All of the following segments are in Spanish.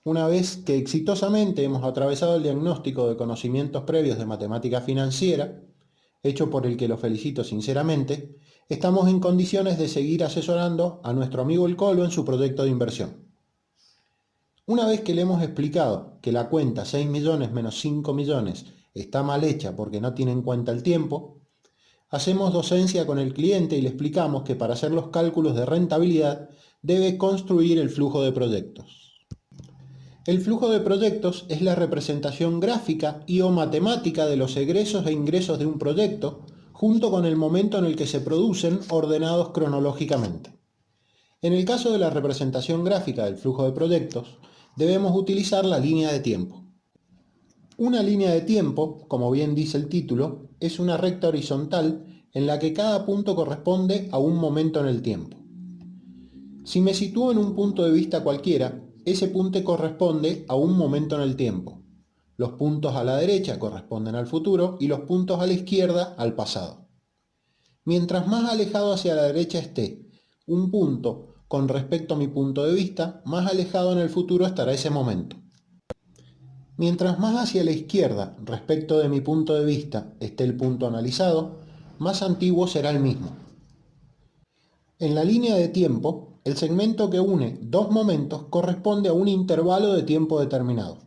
Una vez que exitosamente hemos atravesado el diagnóstico de conocimientos previos de matemática financiera, hecho por el que lo felicito sinceramente, estamos en condiciones de seguir asesorando a nuestro amigo el Colo en su proyecto de inversión. Una vez que le hemos explicado que la cuenta 6 millones menos 5 millones está mal hecha porque no tiene en cuenta el tiempo, hacemos docencia con el cliente y le explicamos que para hacer los cálculos de rentabilidad debe construir el flujo de proyectos. El flujo de proyectos es la representación gráfica y o matemática de los egresos e ingresos de un proyecto, junto con el momento en el que se producen ordenados cronológicamente. En el caso de la representación gráfica del flujo de proyectos, debemos utilizar la línea de tiempo. Una línea de tiempo, como bien dice el título, es una recta horizontal en la que cada punto corresponde a un momento en el tiempo. Si me sitúo en un punto de vista cualquiera, ese punto corresponde a un momento en el tiempo. Los puntos a la derecha corresponden al futuro y los puntos a la izquierda al pasado. Mientras más alejado hacia la derecha esté un punto con respecto a mi punto de vista, más alejado en el futuro estará ese momento. Mientras más hacia la izquierda respecto de mi punto de vista esté el punto analizado, más antiguo será el mismo. En la línea de tiempo, el segmento que une dos momentos corresponde a un intervalo de tiempo determinado.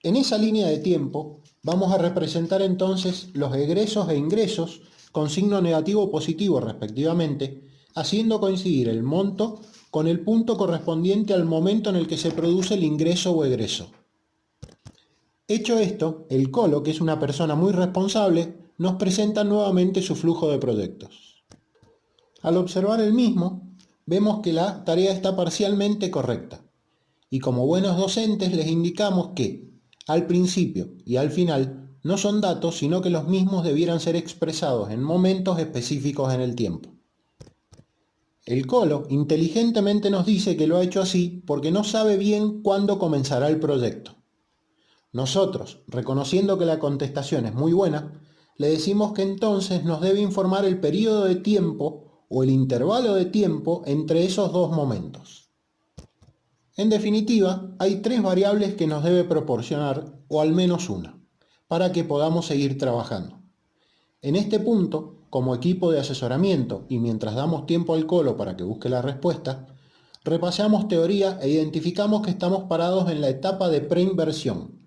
En esa línea de tiempo vamos a representar entonces los egresos e ingresos con signo negativo o positivo respectivamente, haciendo coincidir el monto con el punto correspondiente al momento en el que se produce el ingreso o egreso. Hecho esto, el Colo, que es una persona muy responsable, nos presenta nuevamente su flujo de proyectos. Al observar el mismo, vemos que la tarea está parcialmente correcta, y como buenos docentes les indicamos que, al principio y al final, no son datos, sino que los mismos debieran ser expresados en momentos específicos en el tiempo. El Colo inteligentemente nos dice que lo ha hecho así porque no sabe bien cuándo comenzará el proyecto. Nosotros, reconociendo que la contestación es muy buena, le decimos que entonces nos debe informar el periodo de tiempo o el intervalo de tiempo entre esos dos momentos. En definitiva, hay tres variables que nos debe proporcionar, o al menos una, para que podamos seguir trabajando. En este punto, como equipo de asesoramiento y mientras damos tiempo al Colo para que busque la respuesta, repasamos teoría e identificamos que estamos parados en la etapa de preinversión,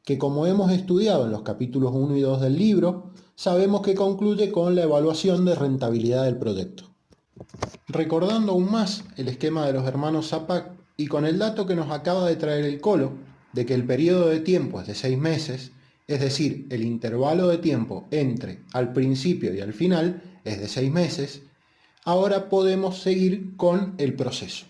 que como hemos estudiado en los capítulos 1 y 2 del libro, sabemos que concluye con la evaluación de rentabilidad del proyecto. Recordando aún más el esquema de los hermanos Zapac y con el dato que nos acaba de traer el Colo, de que el periodo de tiempo es de 6 meses, es decir, el intervalo de tiempo entre al principio y al final es de 6 meses, ahora podemos seguir con el proceso.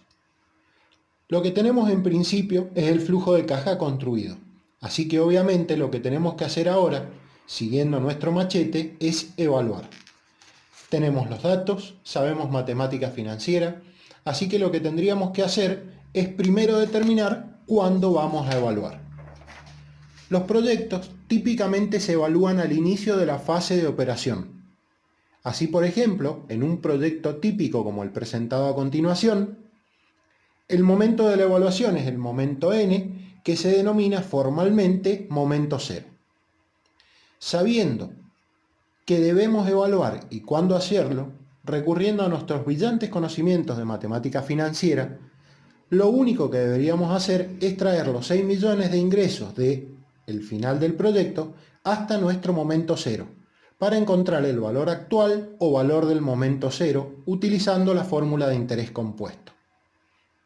Lo que tenemos en principio es el flujo de caja construido. Así que obviamente lo que tenemos que hacer ahora, siguiendo nuestro machete, es evaluar. Tenemos los datos, sabemos matemática financiera, así que lo que tendríamos que hacer es primero determinar cuándo vamos a evaluar. Los proyectos típicamente se evalúan al inicio de la fase de operación. Así, por ejemplo, en un proyecto típico como el presentado a continuación, el momento de la evaluación es el momento n, que se denomina formalmente momento cero. Sabiendo que debemos evaluar y cuándo hacerlo, recurriendo a nuestros brillantes conocimientos de matemática financiera, lo único que deberíamos hacer es traer los 6 millones de ingresos del final del proyecto hasta nuestro momento cero, para encontrar el valor actual o valor del momento cero utilizando la fórmula de interés compuesto.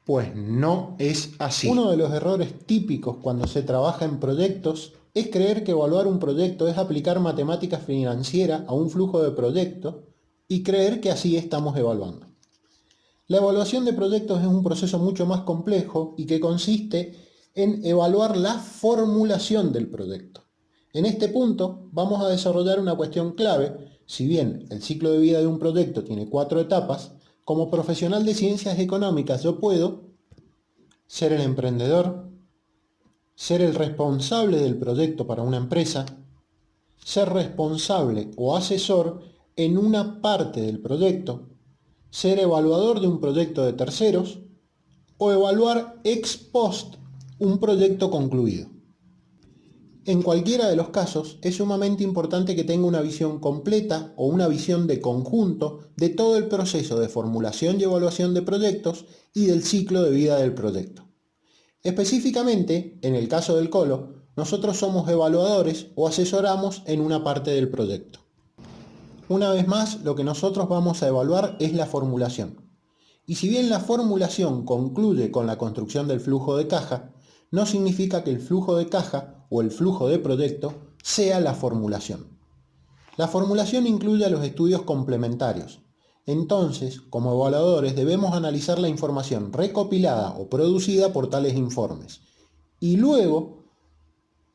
Pues no es así. Uno de los errores típicos cuando se trabaja en proyectos es creer que evaluar un proyecto es aplicar matemática financiera a un flujo de proyectos y creer que así estamos evaluando. La evaluación de proyectos es un proceso mucho más complejo y que consiste en evaluar la formulación del proyecto. En este punto vamos a desarrollar una cuestión clave. Si bien el ciclo de vida de un proyecto tiene 4 etapas, como profesional de ciencias económicas yo puedo ser el emprendedor, ser el responsable del proyecto para una empresa, ser responsable o asesor en una parte del proyecto, ser evaluador de un proyecto de terceros o evaluar ex post un proyecto concluido. En cualquiera de los casos, es sumamente importante que tenga una visión completa o una visión de conjunto de todo el proceso de formulación y evaluación de proyectos y del ciclo de vida del proyecto. Específicamente, en el caso del Colo, nosotros somos evaluadores o asesoramos en una parte del proyecto. Una vez más, lo que nosotros vamos a evaluar es la formulación. Y si bien la formulación concluye con la construcción del flujo de caja, no significa que el flujo de caja o el flujo de proyecto sea la formulación. La formulación incluye a los estudios complementarios. Entonces, como evaluadores debemos analizar la información recopilada o producida por tales informes y luego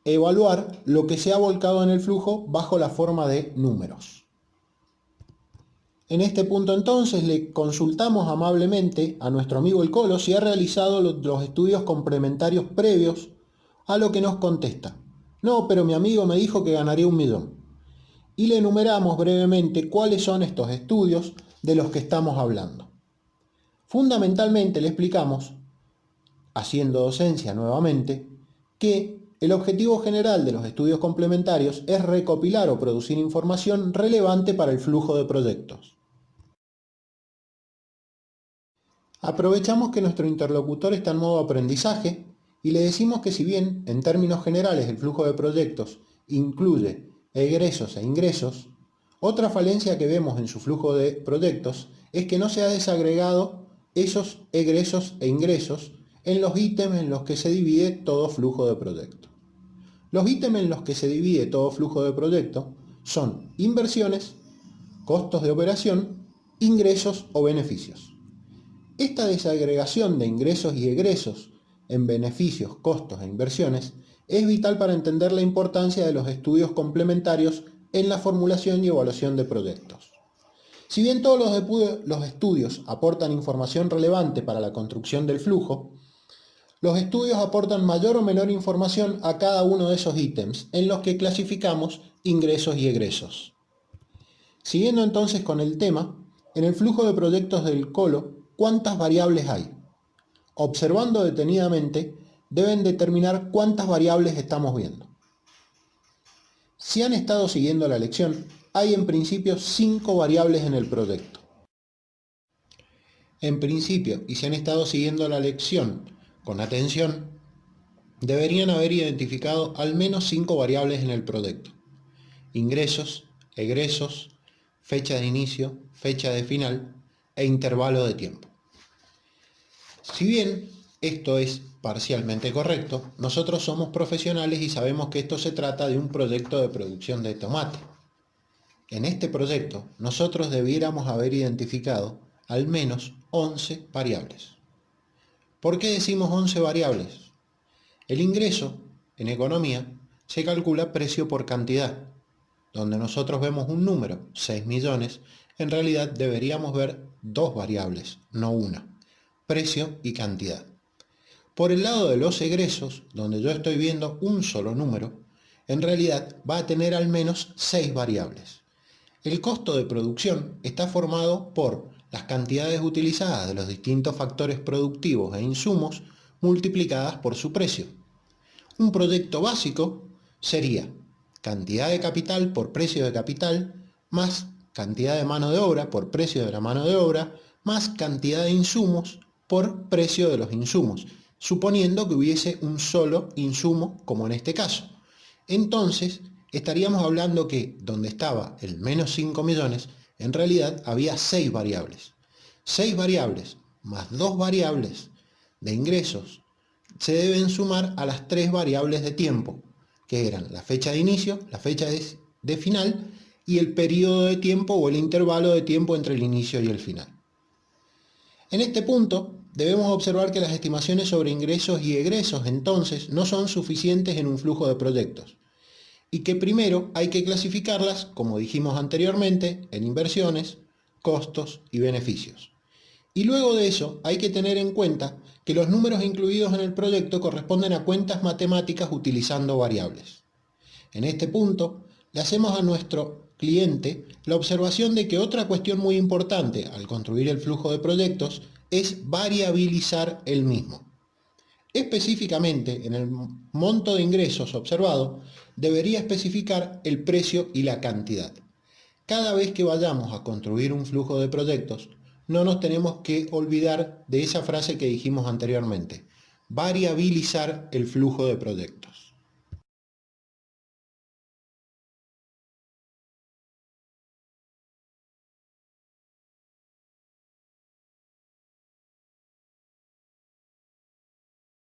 evaluar lo que se ha volcado en el flujo bajo la forma de números. En este punto entonces le consultamos amablemente a nuestro amigo el Colo si ha realizado los estudios complementarios previos a lo que nos contesta. No, pero mi amigo me dijo que ganaría 1 millón. Y le enumeramos brevemente cuáles son estos estudios de los que estamos hablando. Fundamentalmente le explicamos, haciendo docencia nuevamente, que el objetivo general de los estudios complementarios es recopilar o producir información relevante para el flujo de proyectos. Aprovechamos que nuestro interlocutor está en modo aprendizaje y le decimos que si bien, en términos generales, el flujo de proyectos incluye egresos e ingresos, otra falencia que vemos en su flujo de proyectos es que no se ha desagregado esos egresos e ingresos en los ítems en los que se divide todo flujo de proyecto. Los ítems en los que se divide todo flujo de proyecto son inversiones, costos de operación, ingresos o beneficios. Esta desagregación de ingresos y egresos en beneficios, costos e inversiones es vital para entender la importancia de los estudios complementarios en la formulación y evaluación de proyectos. Si bien todos los estudios aportan información relevante para la construcción del flujo, los estudios aportan mayor o menor información a cada uno de esos ítems en los que clasificamos ingresos y egresos. Siguiendo entonces con el tema, en el flujo de proyectos del Colo, ¿cuántas variables hay? Observando detenidamente, deben determinar cuántas variables estamos viendo. Si han estado siguiendo la lección, hay en principio 5 variables en el proyecto. En principio, y si han estado siguiendo la lección con atención, deberían haber identificado al menos 5 variables en el proyecto: ingresos, egresos, fecha de inicio, fecha de final e intervalo de tiempo. Si bien esto es parcialmente correcto, nosotros somos profesionales y sabemos que esto se trata de un proyecto de producción de tomate. En este proyecto, nosotros debiéramos haber identificado al menos 11 variables. ¿Por qué decimos 11 variables? El ingreso, en economía, se calcula precio por cantidad. Donde nosotros vemos un número, 6 millones, en realidad deberíamos ver 2 variables, no una: precio y cantidad. Por el lado de los egresos, donde yo estoy viendo un solo número, en realidad va a tener al menos 6 variables. El costo de producción está formado por las cantidades utilizadas de los distintos factores productivos e insumos multiplicadas por su precio. Un proyecto básico sería cantidad de capital por precio de capital, más cantidad de mano de obra por precio de la mano de obra, más cantidad de insumos por precio de los insumos, suponiendo que hubiese un solo insumo, como en este caso. Entonces, estaríamos hablando que donde estaba el menos 5 millones, en realidad había 6 variables. 6 variables más 2 variables de ingresos se deben sumar a las 3 variables de tiempo, que eran la fecha de inicio, la fecha de final y el periodo de tiempo o el intervalo de tiempo entre el inicio y el final. En este punto, debemos observar que las estimaciones sobre ingresos y egresos entonces no son suficientes en un flujo de proyectos y que primero hay que clasificarlas, como dijimos anteriormente, en inversiones, costos y beneficios. Y luego de eso hay que tener en cuenta que los números incluidos en el proyecto corresponden a cuentas matemáticas utilizando variables. En este punto, le hacemos a nuestro cliente la observación de que otra cuestión muy importante al construir el flujo de proyectos es variabilizar el mismo. Específicamente, en el monto de ingresos observado, debería especificar el precio y la cantidad. Cada vez que vayamos a construir un flujo de proyectos, no nos tenemos que olvidar de esa frase que dijimos anteriormente: variabilizar el flujo de proyectos.